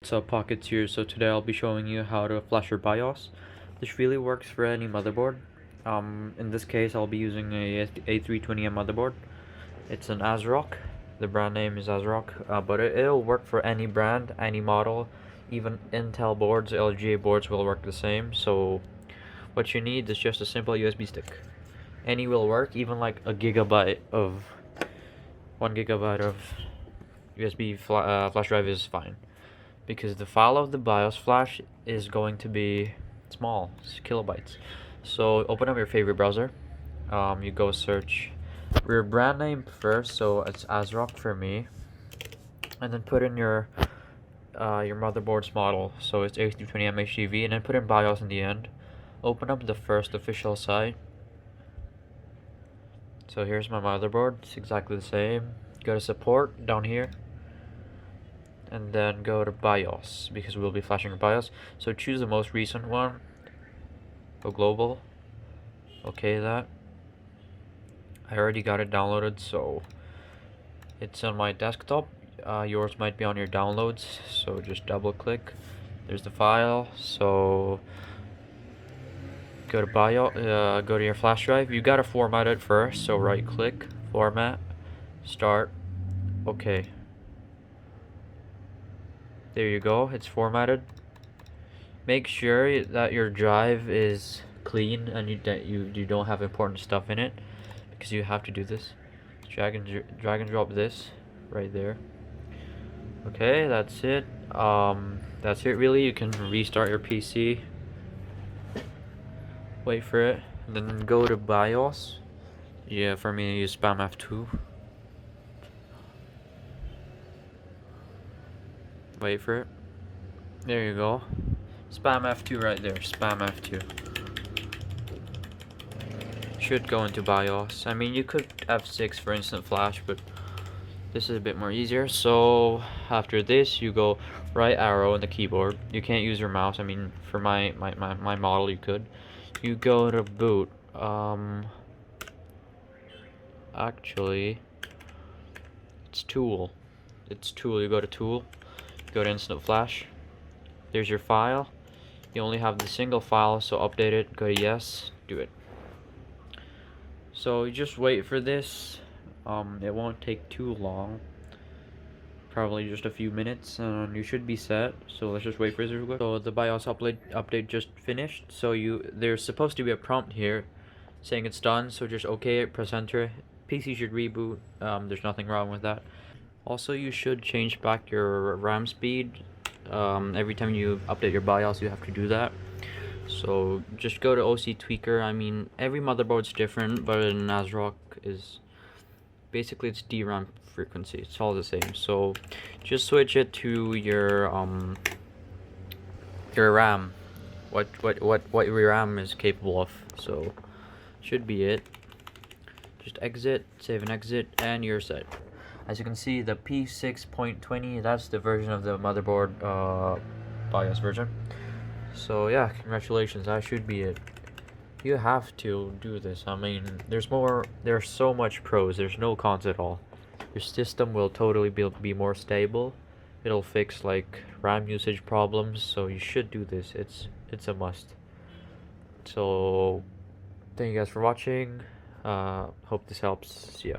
What's up, Pockets here. So today I'll be showing you how to flash your BIOS. This really works for any motherboard. In this case I'll be using a A320M motherboard. It's an ASRock. The brand name is ASRock, but it'll work for any brand, any model. Even Intel boards, LGA boards will work the same. So what you need is just a simple USB stick. Any will work, even like a gigabyte of 1 GB of USB flash drive is fine, because the file of the BIOS flash is going to be small, it's kilobytes. So open up your favorite browser. You go search your brand name first, so it's ASRock for me, and then put in your motherboard's model, so it's A320M HDV, and then put in BIOS in the end. Open up the first official site. So here's my motherboard, it's exactly the same. Go to support down here, and then go to BIOS, because we'll be flashing your BIOS. So choose the most recent one, go global, okay that. I already got it downloaded, so it's on my desktop. Yours might be on your downloads, so just double click. There's the file. So go to BIOS, go to your flash drive. You gotta format it first, so right click, format, start, okay. There you go, it's formatted. Make sure that your drive is clean and that you don't have important stuff in it, because you have to do this. Drag and drop this right there. Okay, that's it. That's it really. You can restart your PC. Wait for it, and then go to BIOS. Yeah, for me I use spam F2. Wait for it. There you go. Spam F2 right there. Spam F2. Should go into BIOS. I mean, you could F6 for instant flash, but this is a bit more easier. So after this, you go right arrow on the keyboard. You can't use your mouse. I mean, for my model, you could. You go to boot. Actually, it's tool. It's tool. You go to tool. Go to instant flash. There's your file. You only have the single file, so update it. Go to yes. Do it. So you just wait for this. It won't take too long. Probably just a few minutes, and you should be set. So let's just wait for this real quick. So the BIOS update just finished. So there's supposed to be a prompt here saying it's done. So just okay it, press enter. PC should reboot. There's nothing wrong with that. Also, you should change back your RAM speed. Every time you update your BIOS, you have to do that. So just go to OC Tweaker. I mean, every motherboard's different, but in ASRock is basically it's DRAM frequency. It's all the same. So just switch it to your RAM. What your RAM is capable of. So should be it. Just exit, save and exit, and you're set. As you can see, the P6.20, that's the version of the motherboard BIOS version. So yeah, congratulations, that should be it. You have to do this. I mean, there's so much pros, there's no cons at all. Your system will totally be more stable. It'll fix like RAM usage problems, so you should do this. It's a must. So thank you guys for watching. Hope this helps. See ya.